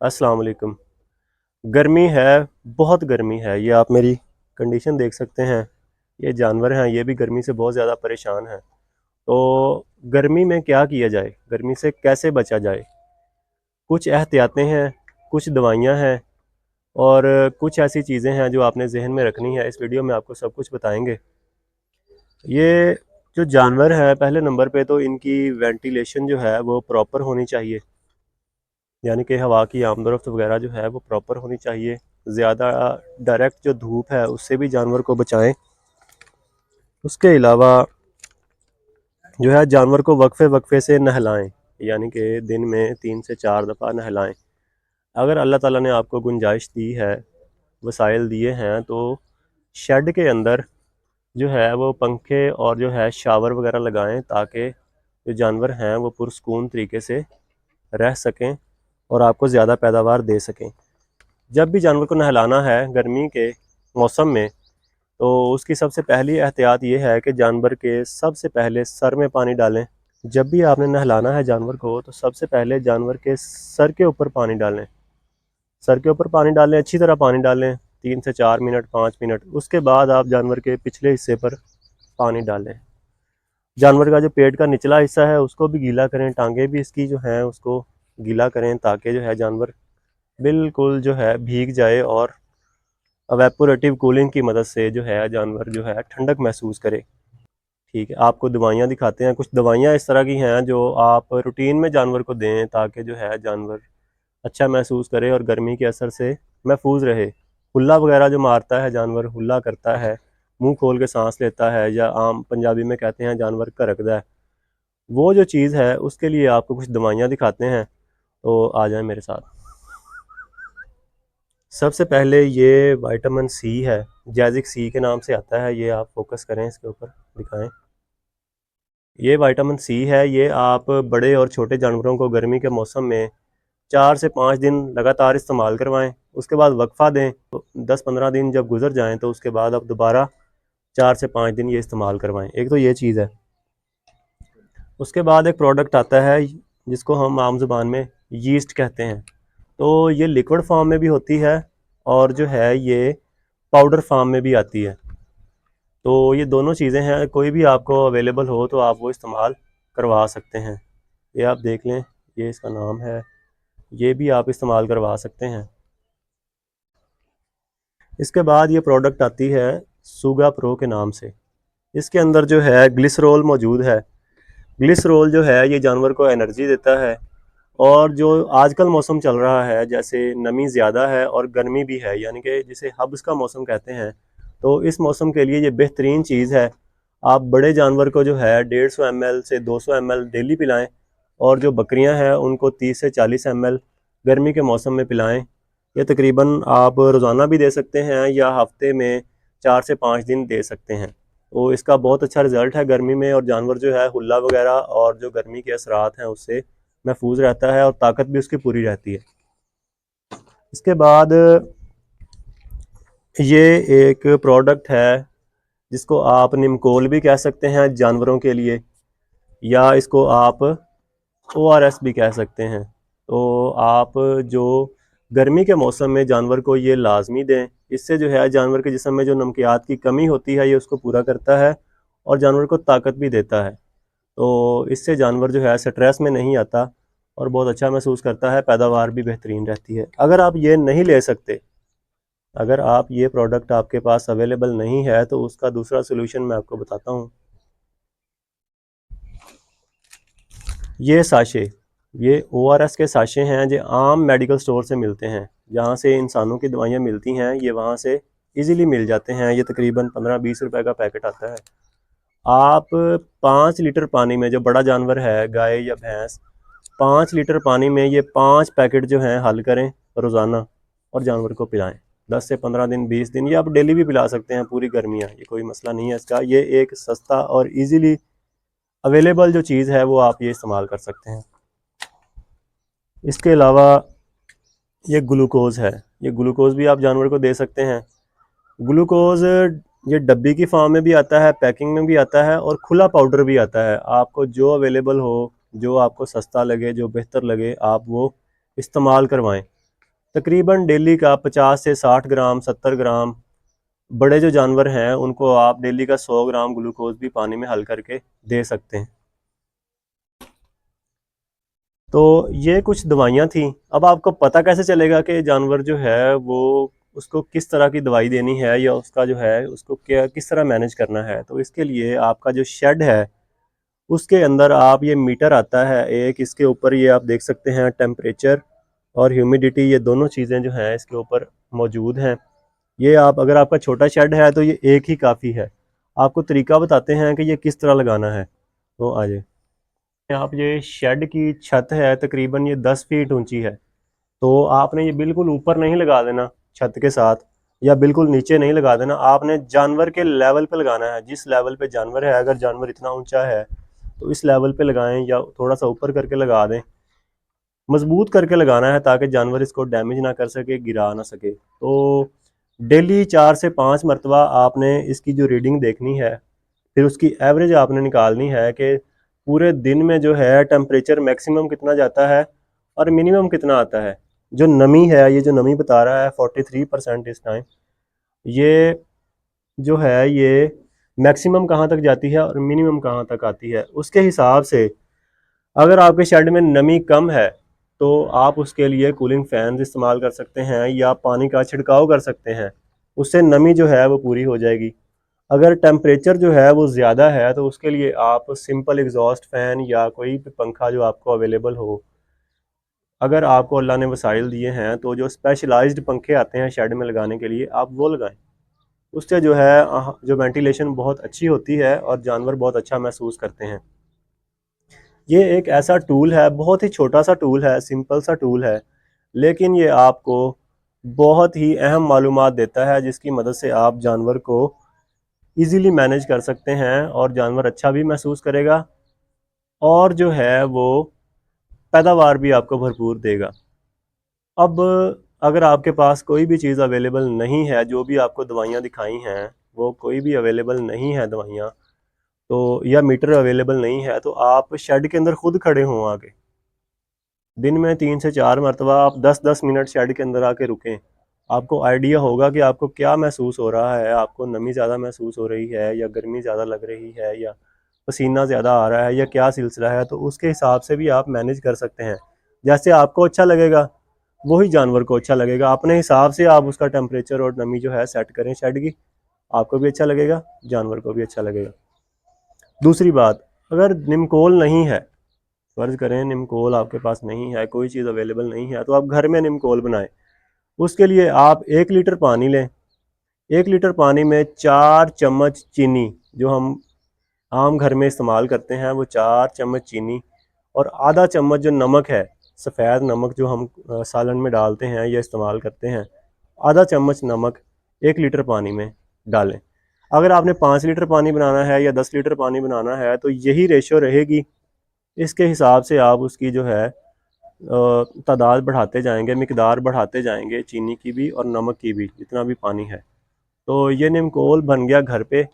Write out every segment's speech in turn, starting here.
अस्सलाम वालेकुम। गर्मी है, बहुत गर्मी है। ये आप मेरी कंडीशन देख सकते हैं। ये जानवर हैं, ये भी गर्मी से बहुत ज़्यादा परेशान हैं। तो गर्मी में क्या किया जाए, गर्मी से कैसे बचा जाए? कुछ एहतियातें हैं, कुछ दवाइयाँ हैं और कुछ ऐसी चीज़ें हैं जो आपने जहन में रखनी है। इस वीडियो में आपको सब कुछ बताएंगे। ये जो जानवर है, पहले नंबर पे तो इनकी वेंटिलेशन जो है वो प्रॉपर होनी चाहिए, यानी कि हवा की आमदोरफ्त वगैरह जो है वो प्रॉपर होनी चाहिए। ज़्यादा डायरेक्ट जो धूप है उससे भी जानवर को बचाएं। उसके अलावा जो है जानवर को वक्फे वक्फे से नहलाएं, यानी कि दिन में 3 से 4 दफ़ा नहलाएं। अगर अल्लाह ताला ने आपको गुंजाइश दी है, वसाइल दिए हैं, तो शेड के अंदर जो है वो पंखे और जो है शावर वगैरह लगाएं, ताकि जो जानवर हैं वो पुरसकून तरीके से रह सकें और आपको ज़्यादा पैदावार दे सकें। जब भी जानवर को नहलाना है गर्मी के मौसम में, तो उसकी सबसे पहली एहतियात ये है कि जानवर के सबसे पहले सर में पानी डालें। जब भी आपने नहलाना है जानवर को, तो सबसे पहले जानवर के सर के ऊपर पानी डालें। सर के ऊपर पानी डालें, अच्छी तरह पानी डालें, 3 से 4 मिनट, 5 मिनट। उसके बाद आप जानवर के पिछले हिस्से पर पानी डालें। जानवर का जो पेट का निचला हिस्सा है उसको भी गीला करें, टांगे भी इसकी जो हैं उसको गीला करें, ताकि जो है जानवर बिल्कुल जो है भीग जाए और अवेपोरेटिव कूलिंग की मदद से जो है जानवर जो है ठंडक महसूस करे। ठीक है, आपको दवाइयाँ दिखाते हैं। कुछ दवाइयाँ इस तरह की हैं जो आप रूटीन में जानवर को दें, ताकि जो है जानवर अच्छा महसूस करे और गर्मी के असर से महफूज रहे। हुल्ला वगैरह जो मारता है जानवर, हुल्ला करता है, मुंह खोल के सांस लेता है, या आम पंजाबी में कहते हैं जानवर करकदा है, वो जो चीज़ है उसके लिए आपको कुछ दवाइयाँ दिखाते हैं। तो आ जाए मेरे साथ। सबसे पहले ये विटामिन सी है, जैजिक सी के नाम से आता है। ये आप फोकस करें, इसके ऊपर दिखाएं। ये विटामिन सी है। ये आप बड़े और छोटे जानवरों को गर्मी के मौसम में 4 से 5 दिन लगातार इस्तेमाल करवाएं। उसके बाद वक्फा दें, तो 10-15 दिन जब गुजर जाएं तो उसके बाद आप दोबारा 4 से 5 दिन ये इस्तेमाल करवाएं। एक तो ये चीज़ है। उसके बाद एक प्रोडक्ट आता है जिसको हम आम ज़ुबान में यीस्ट कहते हैं। तो ये लिक्विड फॉर्म में भी होती है और जो है ये पाउडर फॉर्म में भी आती है। तो ये दोनों चीज़ें हैं, कोई भी आपको अवेलेबल हो तो आप वो इस्तेमाल करवा सकते हैं। ये आप देख लें, ये इसका नाम है, ये भी आप इस्तेमाल करवा सकते हैं। इसके बाद ये प्रोडक्ट आती है सूगा प्रो के नाम से। इसके अंदर जो है ग्लिसरोल मौजूद है। ग्लिसरोल जो है ये जानवर को एनर्जी देता है। और जो आजकल मौसम चल रहा है, जैसे नमी ज़्यादा है और गर्मी भी है, यानी कि जिसे हब्स का मौसम कहते हैं, तो इस मौसम के लिए ये बेहतरीन चीज़ है। आप बड़े जानवर को जो है 150 ml से 200 ml डेली पिलाएं, और जो बकरियां हैं उनको 30 से 40 ml गर्मी के मौसम में पिलाएं। ये तकरीबन आप रोज़ाना भी दे सकते हैं या हफ्ते में 4 से 5 दिन दे सकते हैं। तो इसका बहुत अच्छा रिज़ल्ट है गर्मी में, और जानवर जो है हुल्ला वगैरह और जो गर्मी के असरात हैं उससे महफूज रहता है और ताकत भी उसकी पूरी रहती है। इसके बाद ये एक प्रोडक्ट है जिसको आप निमकोल भी कह सकते हैं जानवरों के लिए, या इसको आप ORS भी कह सकते हैं। तो आप जो गर्मी के मौसम में जानवर को ये लाजमी दें। इससे जो है जानवर के जिस्म में जो नमकियात की कमी होती है ये उसको पूरा करता है और जानवर को ताकत भी देता है। तो इससे जानवर जो है स्ट्रेस में नहीं आता और बहुत अच्छा महसूस करता है, पैदावार भी बेहतरीन रहती है। अगर आप ये नहीं ले सकते, अगर आप ये प्रोडक्ट आपके पास अवेलेबल नहीं है, तो उसका दूसरा सोल्यूशन मैं आपको बताता हूँ। ये साशे, ये ORS के साशे हैं जो आम मेडिकल स्टोर से मिलते हैं, जहाँ से इंसानों की दवाइयाँ मिलती हैं, ये वहाँ से इजीली मिल जाते हैं। ये तकरीबन 15-20 रुपए का पैकेट आता है। आप 5 लीटर पानी में, जो बड़ा जानवर है गाय या भैंस, 5 लीटर पानी में ये 5 पैकेट जो हैं हल करें रोज़ाना और जानवर को पिलाएं। 10 से 15 दिन, 20 दिन, ये आप डेली भी पिला सकते हैं पूरी गर्मियाँ, ये कोई मसला नहीं है इसका। ये एक सस्ता और इजीली अवेलेबल जो चीज़ है वो आप ये इस्तेमाल कर सकते हैं। इसके अलावा ये ग्लूकोज़ है, ये ग्लूकोज़ भी आप जानवर को दे सकते हैं। ग्लूकोज़ ये डब्बी की फॉर्म में भी आता है, पैकिंग में भी आता है, और खुला पाउडर भी आता है। आपको जो अवेलेबल हो, जो आपको सस्ता लगे, जो बेहतर लगे, आप वो इस्तेमाल करवाएं। तकरीबन डेली का 50 से 60 ग्राम 70 ग्राम, बड़े जो जानवर हैं उनको आप डेली का 100 ग्राम ग्लूकोज भी पानी में हल करके दे सकते हैं। तो ये कुछ दवाइयाँ थी। अब आपको पता कैसे चलेगा कि जानवर जो है वो उसको किस तरह की दवाई देनी है या उसका जो है उसको क्या किस तरह मैनेज करना है? तो इसके लिए आपका जो शेड है उसके अंदर आप ये मीटर आता है एक, इसके ऊपर ये आप देख सकते हैं टेम्परेचर और ह्यूमिडिटी, ये दोनों चीज़ें जो हैं इसके ऊपर मौजूद हैं। ये आप अगर आपका छोटा शेड है तो ये एक ही काफ़ी है। आपको तरीका बताते हैं कि ये किस तरह लगाना है। तो आ जाए, आप ये शेड की छत है तकरीबन ये 10 फीट ऊंची है। तो आपने ये बिल्कुल ऊपर नहीं लगा देना छत के साथ, या बिल्कुल नीचे नहीं लगा देना, आपने जानवर के लेवल पे लगाना है। जिस लेवल पे जानवर है, अगर जानवर इतना ऊंचा है तो इस लेवल पे लगाएं या थोड़ा सा ऊपर करके लगा दें। मजबूत करके लगाना है ताकि जानवर इसको डैमेज ना कर सके, गिरा ना सके। तो डेली 4 से 5 मरतबा आपने इसकी जो रीडिंग देखनी है, फिर उसकी एवरेज आपने निकालनी है कि पूरे दिन में जो है टेम्परेचर मैक्सिमम कितना जाता है और मिनिमम कितना आता है। जो नमी है, ये जो नमी बता रहा है 43% इस टाइम, ये जो है ये मैक्सिमम कहाँ तक जाती है और मिनिमम कहाँ तक आती है, उसके हिसाब से अगर आपके शेड में नमी कम है तो आप उसके लिए कूलिंग फैन इस्तेमाल कर सकते हैं या पानी का छिड़काव कर सकते हैं। उससे नमी जो है वो पूरी हो जाएगी। अगर टेम्परेचर जो है वो ज़्यादा है तो उसके लिए आप सिंपल एग्जॉस्ट फैन या कोई भी पंखा जो आपको अवेलेबल हो, अगर आपको अल्लाह ने वसाइल दिए हैं तो जो स्पेशलाइज्ड पंखे आते हैं शेड में लगाने के लिए आप वो लगाएं। उससे जो है जो वेंटिलेशन बहुत अच्छी होती है और जानवर बहुत अच्छा महसूस करते हैं। ये एक ऐसा टूल है, बहुत ही छोटा सा टूल है, सिंपल सा टूल है, लेकिन ये आपको बहुत ही अहम मालूमात देता है जिसकी मदद से आप जानवर को इजीली मैनेज कर सकते हैं और जानवर अच्छा भी महसूस करेगा और जो है वो पैदावार भी आपको भरपूर देगा। अब अगर आपके पास कोई भी चीज़ अवेलेबल नहीं है, जो भी आपको दवाइयाँ दिखाई हैं वो कोई भी अवेलेबल नहीं है दवाइयाँ, तो या मीटर अवेलेबल नहीं है, तो आप शेड के अंदर खुद खड़े हों आके। दिन में 3 से 4 मरतबा आप 10-10 मिनट शेड के अंदर आके रुकें। आपको आइडिया होगा कि आपको क्या महसूस हो रहा है, आपको नमी ज़्यादा महसूस हो रही है या गर्मी ज़्यादा लग रही है या पसीना ज़्यादा आ रहा है या क्या सिलसिला है, तो उसके हिसाब से भी आप मैनेज कर सकते हैं। जैसे आपको अच्छा लगेगा वही जानवर को अच्छा लगेगा। अपने हिसाब से आप उसका टेम्परेचर और नमी जो है सेट करें शेड की, आपको भी अच्छा लगेगा, जानवर को भी अच्छा लगेगा। दूसरी बात, अगर निमकोल नहीं है, फ़र्ज़ करें निमकोल आपके पास नहीं है, कोई चीज़ अवेलेबल नहीं है, तो आप घर में निमकोल बनाएं। उसके लिए आप 1 लीटर पानी लें। 1 लीटर पानी में 4 चम्मच चीनी, जो हम आम घर में इस्तेमाल करते हैं, वो 4 चम्मच चीनी और आधा चम्मच जो नमक है, सफ़ेद नमक जो हम सालन में डालते हैं या इस्तेमाल करते हैं, आधा चम्मच नमक 1 लीटर पानी में डालें। अगर आपने 5 लीटर पानी बनाना है या 10 लीटर पानी बनाना है तो यही रेशो रहेगी। इसके हिसाब से आप उसकी जो है तादाद बढ़ाते जाएंगे, मिकदार बढ़ाते जाएंगे, चीनी की भी और नमक की भी, जितना भी पानी है। तो ये निमकोल बन गया घर पे।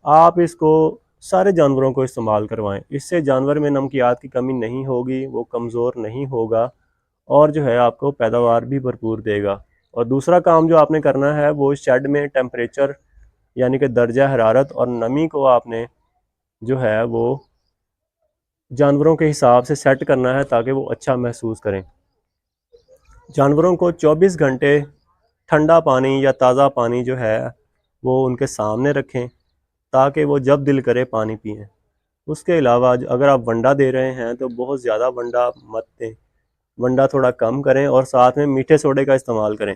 आप इसको सारे जानवरों को इस्तेमाल करवाएं, इससे जानवर में नमकियात की कमी नहीं होगी, वो कमज़ोर नहीं होगा और जो है आपको पैदावार भी भरपूर देगा। और दूसरा काम जो आपने करना है वो शेड में टेम्परेचर यानी कि दर्जा हरारत और नमी को आपने जो है वो जानवरों के हिसाब से सेट करना है ताकि वो अच्छा महसूस करें। जानवरों को 24 घंटे ठंडा पानी या ताज़ा पानी जो है वो उनके सामने रखें ताकि वो जब दिल करे पानी पिएं। उसके अलावा अगर आप वंडा दे रहे हैं तो बहुत ज़्यादा वंडा मत दें, वंडा थोड़ा कम करें और साथ में मीठे सोडे का इस्तेमाल करें।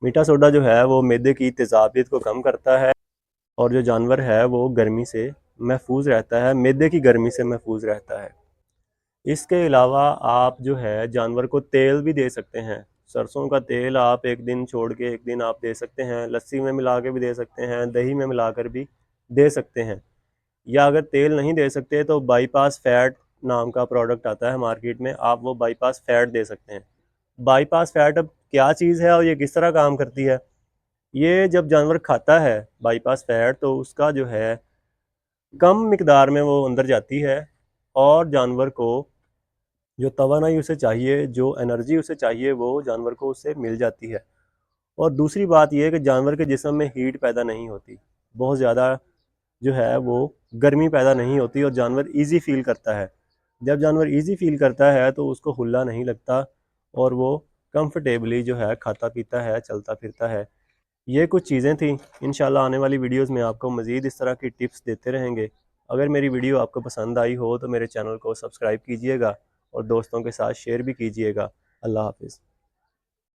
मीठा सोडा जो है वो मैदे की तेज़ाबियत को कम करता है और जो जानवर है वो गर्मी से महफूज रहता है, मैदे की गर्मी से महफूज रहता है। इसके अलावा आप जो है जानवर को तेल भी दे सकते हैं। सरसों का तेल आप एक दिन छोड़ के एक दिन आप दे सकते हैं, लस्सी में मिला के भी दे सकते हैं, दही में मिलाकर भी दे सकते हैं। या अगर तेल नहीं दे सकते तो बाईपास फैट नाम का प्रोडक्ट आता है मार्केट में, आप वो बाईपास फैट दे सकते हैं। बाईपास फैट अब क्या चीज़ है और ये किस तरह काम करती है? ये जब जानवर खाता है बाईपास फैट तो उसका जो है कम मिकदार में वो अंदर जाती है और जानवर को जो तवानाई उसे चाहिए, जो एनर्जी उसे चाहिए, वो जानवर को उससे मिल जाती है। और दूसरी बात यह है कि जानवर के जिस्म में हीट पैदा नहीं होती, बहुत ज़्यादा जो है वो गर्मी पैदा नहीं होती, और जानवर इजी फील करता है। जब जानवर इजी फील करता है तो उसको हुल्ला नहीं लगता, और वो कंफर्टेबली जो है खाता पीता है, चलता फिरता है। ये कुछ चीज़ें थी। इंशाल्लाह आने वाली वीडियोस में आपको मज़ीद इस तरह की टिप्स देते रहेंगे। अगर मेरी वीडियो आपको पसंद आई हो तो मेरे चैनल को सब्सक्राइब कीजिएगा और दोस्तों के साथ शेयर भी कीजिएगा। अल्लाह हाफिज़।